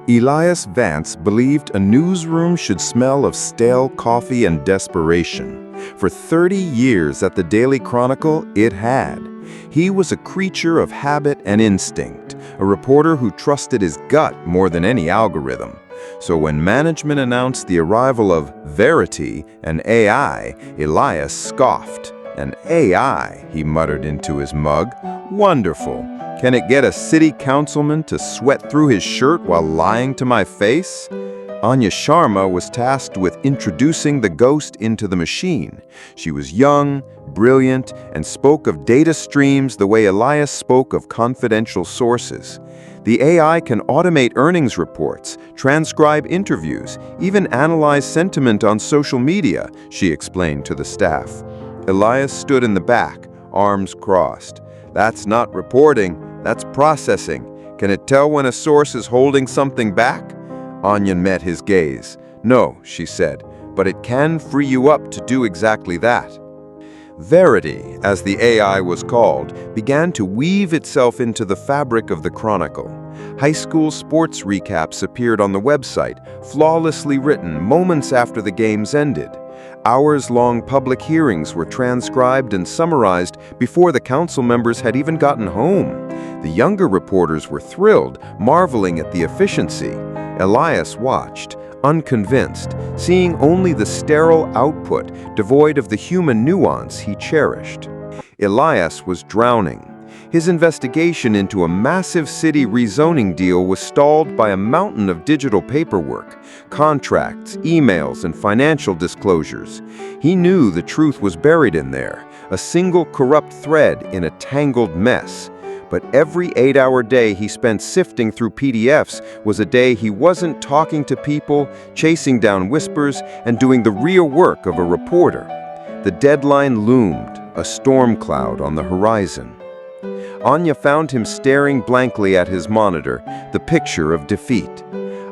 Elias Vance believed a newsroom should smell of stale coffee and desperation. For 30 years at the Daily Chronicle, it had. He was a creature of habit and instinct, a reporter who trusted his gut more than any algorithm. So when management announced the arrival of Verity, an AI, Elias scoffed. "An AI," he muttered into his mug. "Wonderful. Can it get a city councilman to sweat through his shirt while lying to my face?" Anya Sharma was tasked with introducing the ghost into the machine. She was young, brilliant, and spoke of data streams the way Elias spoke of confidential sources. The AI can automate earnings reports, transcribe interviews, even analyze sentiment on social media, she explained to the staff. Elias stood in the back, arms crossed. "That's not reporting, that's processing. Can it tell when a source is holding something back?" Anya met his gaze. "No," she said, "but it can free you up to do exactly that." Verity, as the AI was called, began to weave itself into the fabric of the Chronicle. High school sports recaps appeared on the website, flawlessly written moments after the games ended. Hours-long public hearings were transcribed and summarized before the council members had even gotten home. The younger reporters were thrilled, marveling at the efficiency. Elias watched, unconvinced, seeing only the sterile output, devoid of the human nuance he cherished. Elias was drowning. His investigation into a massive city rezoning deal was stalled by a mountain of digital paperwork, contracts, emails, and financial disclosures. He knew the truth was buried in there, a single corrupt thread in a tangled mess. But every 8-hour day he spent sifting through PDFs was a day he wasn't talking to people, chasing down whispers, and doing the real work of a reporter. The deadline loomed, a storm cloud on the horizon. Anya found him staring blankly at his monitor, the picture of defeat.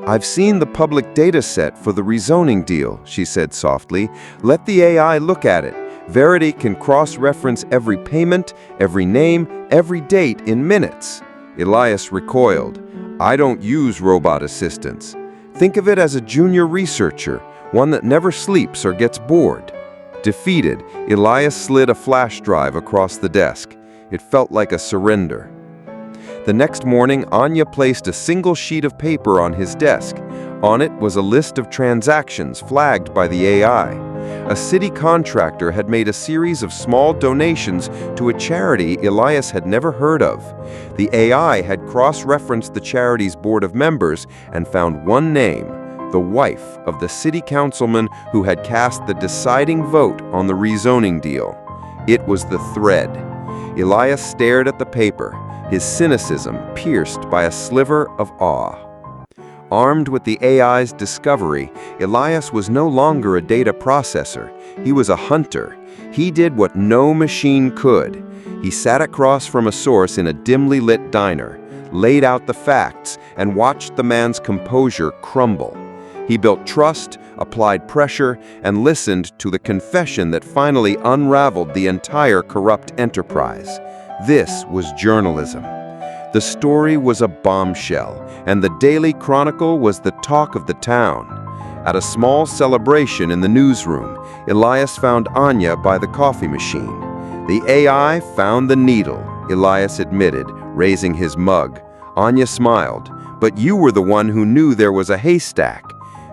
"I've seen the public data set for the rezoning deal," she said softly. "Let the AI look at it. Verity can cross-reference every payment, every name, every date in minutes." Elias recoiled. "I don't use robot assistants. Think of it as a junior researcher, one that never sleeps or gets bored." Defeated, Elias slid a flash drive across the desk. It felt like a surrender. The next morning, Anya placed a single sheet of paper on his desk. On it was a list of transactions flagged by the AI. A city contractor had made a series of small donations to a charity Elias had never heard of. The AI had cross-referenced the charity's board of members and found one name, the wife of the city councilman who had cast the deciding vote on the rezoning deal. It was the thread. Elias stared at the paper, his cynicism pierced by a sliver of awe. Armed with the AI's discovery, Elias was no longer a data processor. He was a hunter. He did what no machine could. He sat across from a source in a dimly lit diner, laid out the facts, and watched the man's composure crumble. He built trust, applied pressure, and listened to the confession that finally unraveled the entire corrupt enterprise. This was journalism. The story was a bombshell, and the Daily Chronicle was the talk of the town. At a small celebration in the newsroom, Elias found Anya by the coffee machine. "The AI found the needle," Elias admitted, raising his mug. Anya smiled. "But you were the one who knew there was a haystack."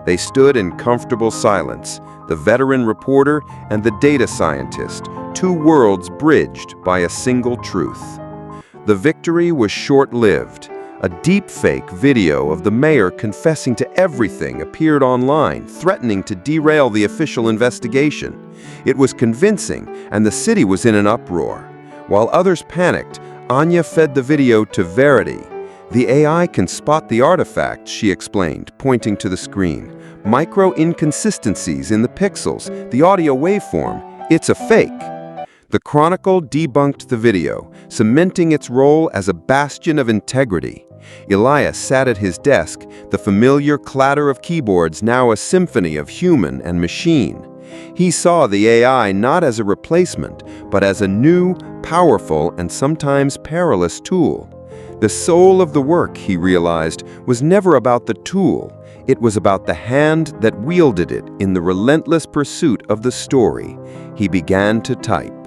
They stood in comfortable silence, the veteran reporter and the data scientist, two worlds bridged by a single truth. The victory was short-lived. A deepfake video of the mayor confessing to everything appeared online, threatening to derail the official investigation. It was convincing, and the city was in an uproar. While others panicked, Anya fed the video to Verity. "The AI can spot the artifacts," she explained, pointing to the screen. "Micro-inconsistencies in the pixels, the audio waveform. It's a fake." The Chronicle debunked the video, cementing its role as a bastion of integrity. Elias sat at his desk, the familiar clatter of keyboards now a symphony of human and machine. He saw the AI not as a replacement, but as a new, powerful, and sometimes perilous tool. The soul of the work, he realized, was never about the tool. It was about the hand that wielded it in the relentless pursuit of the story. He began to type.